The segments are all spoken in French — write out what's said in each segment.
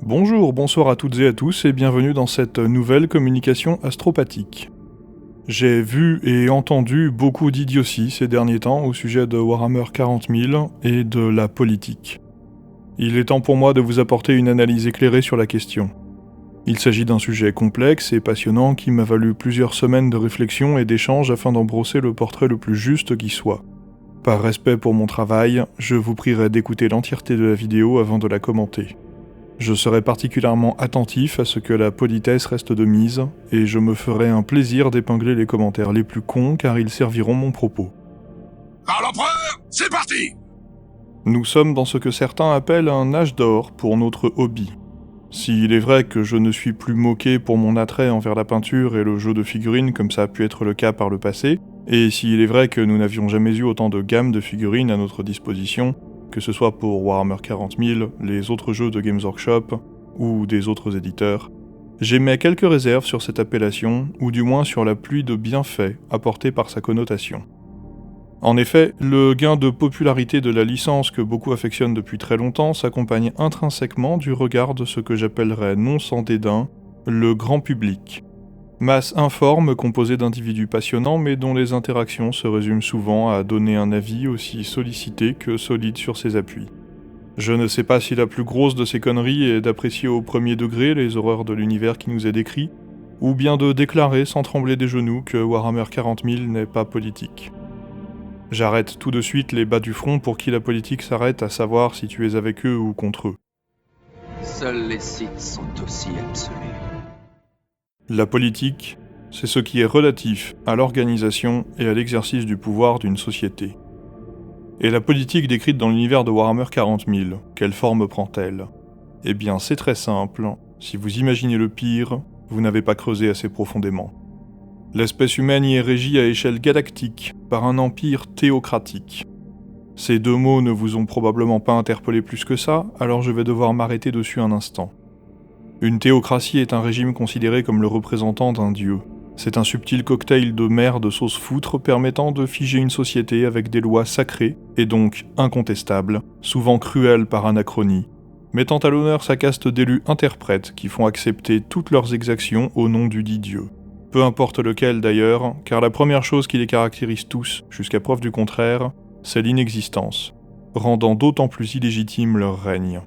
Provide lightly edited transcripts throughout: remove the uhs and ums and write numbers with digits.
Bonjour, bonsoir à toutes et à tous et bienvenue dans cette nouvelle communication astropathique. J'ai vu et entendu beaucoup d'idioties ces derniers temps au sujet de Warhammer 40 000 et de la politique. Il est temps pour moi de vous apporter une analyse éclairée sur la question. Il s'agit d'un sujet complexe et passionnant qui m'a valu plusieurs semaines de réflexion et d'échanges afin d'en brosser le portrait le plus juste qui soit. Par respect pour mon travail, je vous prierai d'écouter l'entièreté de la vidéo avant de la commenter. Je serai particulièrement attentif à ce que la politesse reste de mise, et je me ferai un plaisir d'épingler les commentaires les plus cons car ils serviront mon propos. Par l'empereur, c'est parti! Nous sommes dans ce que certains appellent un âge d'or pour notre hobby. S'il est vrai que je ne suis plus moqué pour mon attrait envers la peinture et le jeu de figurines comme ça a pu être le cas par le passé, et s'il est vrai que nous n'avions jamais eu autant de gamme de figurines à notre disposition, que ce soit pour Warhammer 40 000, les autres jeux de Games Workshop, ou des autres éditeurs, j'émets quelques réserves sur cette appellation, ou du moins sur la pluie de bienfaits apportée par sa connotation. En effet, le gain de popularité de la licence que beaucoup affectionnent depuis très longtemps s'accompagne intrinsèquement du regard de ce que j'appellerais non sans dédain, le grand public. Masse informe composée d'individus passionnants mais dont les interactions se résument souvent à donner un avis aussi sollicité que solide sur ses appuis. Je ne sais pas si la plus grosse de ces conneries est d'apprécier au premier degré les horreurs de l'univers qui nous est décrit, ou bien de déclarer sans trembler des genoux que Warhammer 40 000 n'est pas politique. J'arrête tout de suite les bas du front pour qui la politique s'arrête à savoir si tu es avec eux ou contre eux. Seuls les Sith sont aussi absolus. La politique, c'est ce qui est relatif à l'organisation et à l'exercice du pouvoir d'une société. Et la politique décrite dans l'univers de Warhammer 40 000, quelle forme prend-elle ? Eh bien, c'est très simple. Si vous imaginez le pire, vous n'avez pas creusé assez profondément. L'espèce humaine y est régie à échelle galactique par un empire théocratique. Ces deux mots ne vous ont probablement pas interpellé plus que ça, alors je vais devoir m'arrêter dessus un instant. Une théocratie est un régime considéré comme le représentant d'un dieu. C'est un subtil cocktail de merde sauce foutre permettant de figer une société avec des lois sacrées, et donc incontestables, souvent cruelles par anachronie, mettant à l'honneur sa caste d'élus interprètes qui font accepter toutes leurs exactions au nom du dit dieu. Peu importe lequel d'ailleurs, car la première chose qui les caractérise tous, jusqu'à preuve du contraire, c'est l'inexistence, rendant d'autant plus illégitime leur règne.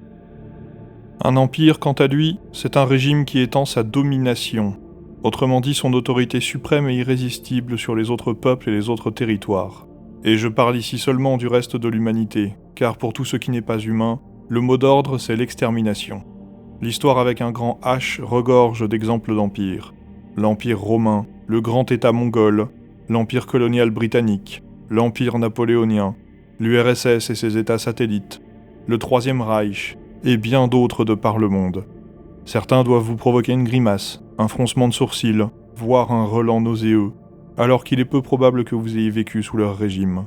Un empire, quant à lui, c'est un régime qui étend sa domination, autrement dit son autorité suprême et irrésistible sur les autres peuples et les autres territoires. Et je parle ici seulement du reste de l'humanité, car pour tout ce qui n'est pas humain, le mot d'ordre c'est l'extermination. L'histoire avec un grand H regorge d'exemples d'empires. L'Empire romain, le grand État mongol, l'Empire colonial britannique, l'Empire napoléonien, l'URSS et ses États satellites, le Troisième Reich, et bien d'autres de par le monde. Certains doivent vous provoquer une grimace, un froncement de sourcils, voire un relent nauséeux, alors qu'il est peu probable que vous ayez vécu sous leur régime.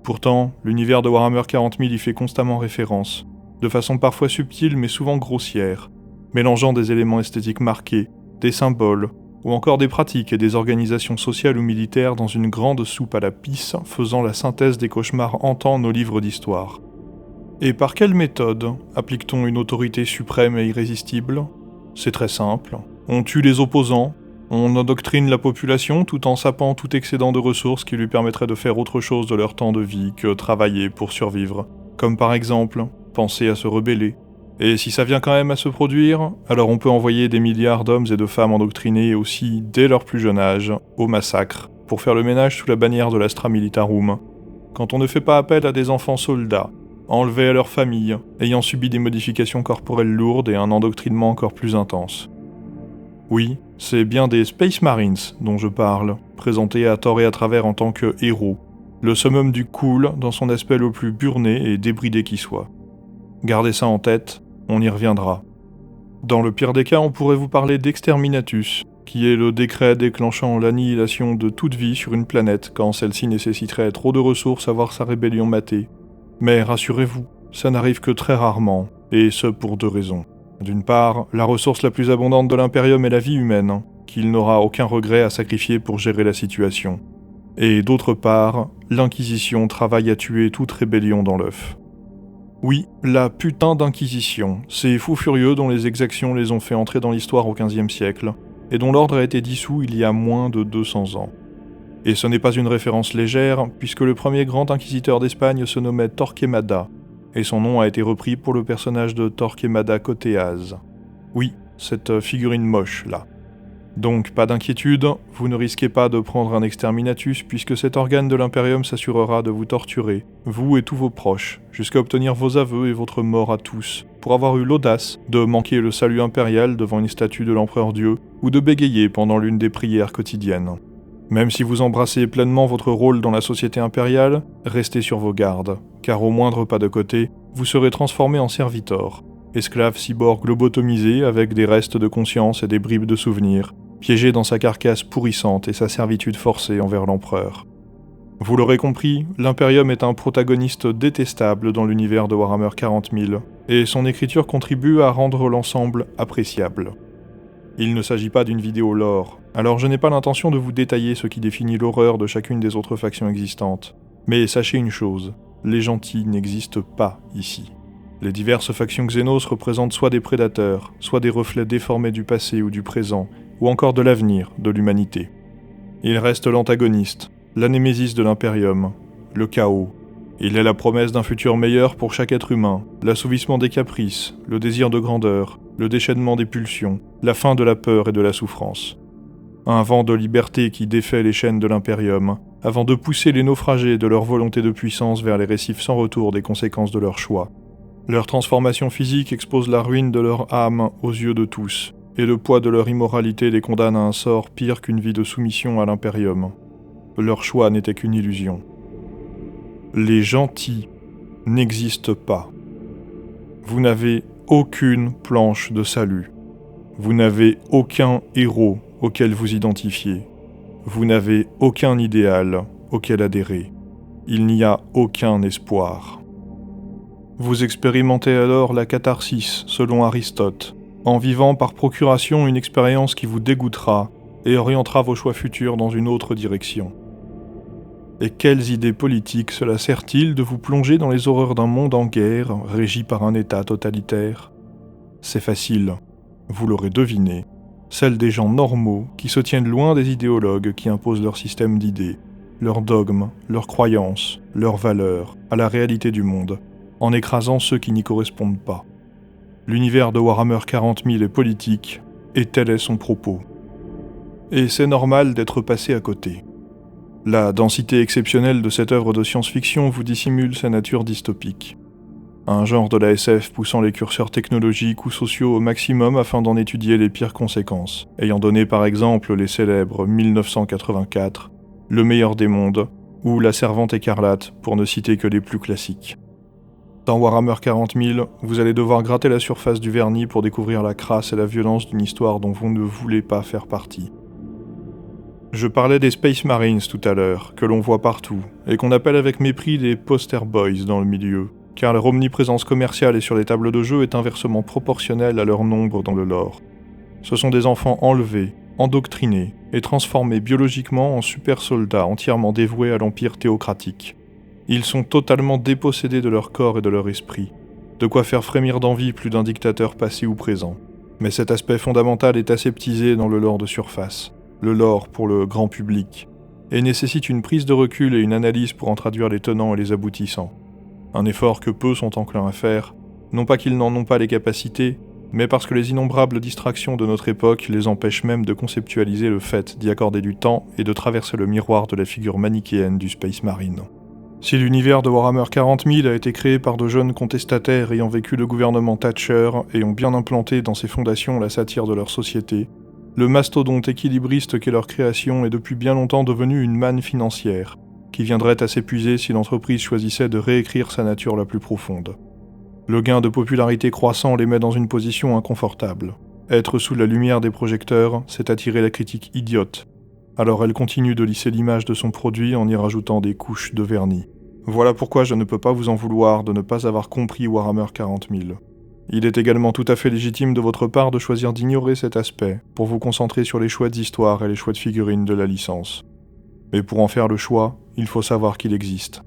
Pourtant, l'univers de Warhammer 40 000 y fait constamment référence, de façon parfois subtile mais souvent grossière, mélangeant des éléments esthétiques marqués, des symboles, ou encore des pratiques et des organisations sociales ou militaires dans une grande soupe à la pisse faisant la synthèse des cauchemars hantants nos livres d'histoire. Et par quelle méthode applique-t-on une autorité suprême et irrésistible ? C'est très simple. On tue les opposants, on endoctrine la population tout en sapant tout excédent de ressources qui lui permettrait de faire autre chose de leur temps de vie que travailler pour survivre. Comme par exemple, penser à se rebeller. Et si ça vient quand même à se produire, alors on peut envoyer des milliards d'hommes et de femmes endoctrinés aussi, dès leur plus jeune âge, au massacre, pour faire le ménage sous la bannière de l'Astra Militarum. Quand on ne fait pas appel à des enfants soldats, enlevés à leur famille, ayant subi des modifications corporelles lourdes et un endoctrinement encore plus intense. Oui, c'est bien des Space Marines dont je parle, présentés à tort et à travers en tant que héros, le summum du cool dans son aspect le plus burné et débridé qui soit. Gardez ça en tête, on y reviendra. Dans le pire des cas, on pourrait vous parler d'Exterminatus, qui est le décret déclenchant l'annihilation de toute vie sur une planète quand celle-ci nécessiterait trop de ressources à voir sa rébellion matée. Mais rassurez-vous, ça n'arrive que très rarement, et ce pour deux raisons. D'une part, la ressource la plus abondante de l'Imperium est la vie humaine, qu'il n'aura aucun regret à sacrifier pour gérer la situation. Et d'autre part, l'Inquisition travaille à tuer toute rébellion dans l'œuf. Oui, la putain d'inquisition, ces fous furieux dont les exactions les ont fait entrer dans l'histoire au XVe siècle, et dont l'ordre a été dissous il y a moins de 200 ans. Et ce n'est pas une référence légère, puisque le premier grand inquisiteur d'Espagne se nommait Torquemada, et son nom a été repris pour le personnage de Torquemada Coteaz. Oui, cette figurine moche, là. Donc, pas d'inquiétude, vous ne risquez pas de prendre un exterminatus, puisque cet organe de l'Imperium s'assurera de vous torturer, vous et tous vos proches, jusqu'à obtenir vos aveux et votre mort à tous, pour avoir eu l'audace de manquer le salut impérial devant une statue de l'empereur Dieu, ou de bégayer pendant l'une des prières quotidiennes. Même si vous embrassez pleinement votre rôle dans la société impériale, restez sur vos gardes, car au moindre pas de côté, vous serez transformé en servitor, esclave cyborg lobotomisé avec des restes de conscience et des bribes de souvenirs, piégé dans sa carcasse pourrissante et sa servitude forcée envers l'empereur. Vous l'aurez compris, l'Imperium est un protagoniste détestable dans l'univers de Warhammer 40 000, et son écriture contribue à rendre l'ensemble appréciable. Il ne s'agit pas d'une vidéo lore, alors je n'ai pas l'intention de vous détailler ce qui définit l'horreur de chacune des autres factions existantes. Mais sachez une chose, les gentils n'existent pas ici. Les diverses factions Xenos représentent soit des prédateurs, soit des reflets déformés du passé ou du présent, ou encore de l'avenir de l'humanité. Il reste l'antagoniste, la némésis de l'Imperium, le chaos. Il est la promesse d'un futur meilleur pour chaque être humain, l'assouvissement des caprices, le désir de grandeur, le déchaînement des pulsions, la fin de la peur et de la souffrance. Un vent de liberté qui défait les chaînes de l'Imperium, avant de pousser les naufragés de leur volonté de puissance vers les récifs sans retour des conséquences de leur choix. Leur transformation physique expose la ruine de leur âme aux yeux de tous, et le poids de leur immoralité les condamne à un sort pire qu'une vie de soumission à l'Imperium. Leur choix n'était qu'une illusion. Les gentils n'existent pas. Vous n'avez aucune planche de salut. Vous n'avez aucun héros auquel vous identifier. Vous n'avez aucun idéal auquel adhérer. Il n'y a aucun espoir. Vous expérimentez alors la catharsis, selon Aristote, en vivant par procuration une expérience qui vous dégoûtera et orientera vos choix futurs dans une autre direction. Et quelles idées politiques cela sert-il de vous plonger dans les horreurs d'un monde en guerre, régi par un État totalitaire ? C'est facile, vous l'aurez deviné, celle des gens normaux qui se tiennent loin des idéologues qui imposent leur système d'idées, leurs dogmes, leurs croyances, leurs valeurs, à la réalité du monde, en écrasant ceux qui n'y correspondent pas. L'univers de Warhammer 40 000 est politique, et tel est son propos. Et c'est normal d'être passé à côté. La densité exceptionnelle de cette œuvre de science-fiction vous dissimule sa nature dystopique. Un genre de la SF poussant les curseurs technologiques ou sociaux au maximum afin d'en étudier les pires conséquences, ayant donné par exemple les célèbres 1984, Le meilleur des mondes, ou La Servante écarlate, pour ne citer que les plus classiques. Dans Warhammer 40 000, vous allez devoir gratter la surface du vernis pour découvrir la crasse et la violence d'une histoire dont vous ne voulez pas faire partie. Je parlais des Space Marines tout à l'heure, que l'on voit partout, et qu'on appelle avec mépris des poster boys dans le milieu, car leur omniprésence commerciale et sur les tables de jeu est inversement proportionnelle à leur nombre dans le lore. Ce sont des enfants enlevés, endoctrinés, et transformés biologiquement en super soldats entièrement dévoués à l'empire théocratique. Ils sont totalement dépossédés de leur corps et de leur esprit, de quoi faire frémir d'envie plus d'un dictateur passé ou présent. Mais cet aspect fondamental est aseptisé dans le lore de surface, le lore pour le grand public, et nécessite une prise de recul et une analyse pour en traduire les tenants et les aboutissants. Un effort que peu sont enclins à faire, non pas qu'ils n'en ont pas les capacités, mais parce que les innombrables distractions de notre époque les empêchent même de conceptualiser le fait d'y accorder du temps et de traverser le miroir de la figure manichéenne du Space Marine. Si l'univers de Warhammer 40 000 a été créé par de jeunes contestataires ayant vécu le gouvernement Thatcher et ont bien implanté dans ses fondations la satire de leur société, le mastodonte équilibriste qu'est leur création est depuis bien longtemps devenu une manne financière, qui viendrait à s'épuiser si l'entreprise choisissait de réécrire sa nature la plus profonde. Le gain de popularité croissant les met dans une position inconfortable. Être sous la lumière des projecteurs, c'est attirer la critique idiote. Alors elle continue de lisser l'image de son produit en y rajoutant des couches de vernis. Voilà pourquoi je ne peux pas vous en vouloir de ne pas avoir compris Warhammer 40 000. Il est également tout à fait légitime de votre part de choisir d'ignorer cet aspect, pour vous concentrer sur les chouettes histoires et les chouettes figurines de la licence. Mais pour en faire le choix, il faut savoir qu'il existe.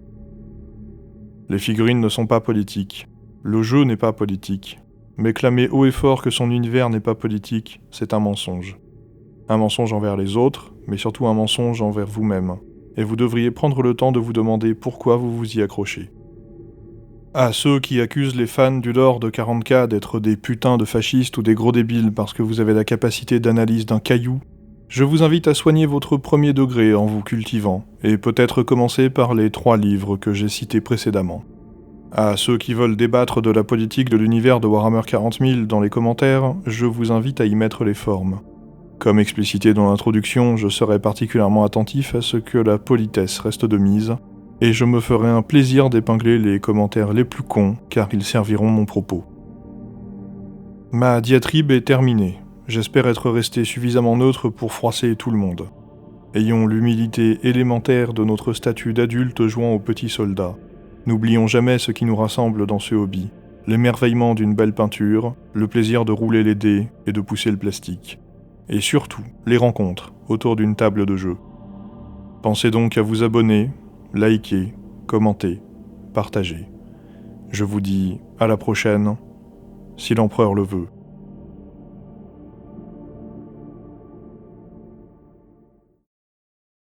Les figurines ne sont pas politiques. Le jeu n'est pas politique, mais clamer haut et fort que son univers n'est pas politique, c'est un mensonge. Un mensonge envers les autres, mais surtout un mensonge envers vous-même. Et vous devriez prendre le temps de vous demander pourquoi vous vous y accrochez. À ceux qui accusent les fans du lore de 40K d'être des putains de fascistes ou des gros débiles parce que vous avez la capacité d'analyse d'un caillou, je vous invite à soigner votre premier degré en vous cultivant, et peut-être commencer par les 3 livres que j'ai cités précédemment. À ceux qui veulent débattre de la politique de l'univers de Warhammer 40 000 dans les commentaires, je vous invite à y mettre les formes. Comme explicité dans l'introduction, je serai particulièrement attentif à ce que la politesse reste de mise, et je me ferai un plaisir d'épingler les commentaires les plus cons, car ils serviront mon propos. Ma diatribe est terminée. J'espère être resté suffisamment neutre pour froisser tout le monde. Ayons l'humilité élémentaire de notre statut d'adulte jouant aux petits soldats. N'oublions jamais ce qui nous rassemble dans ce hobby. L'émerveillement d'une belle peinture, le plaisir de rouler les dés et de pousser le plastique. Et surtout, les rencontres autour d'une table de jeu. Pensez donc à vous abonner, liker, commenter, partager. Je vous dis à la prochaine, si l'empereur le veut.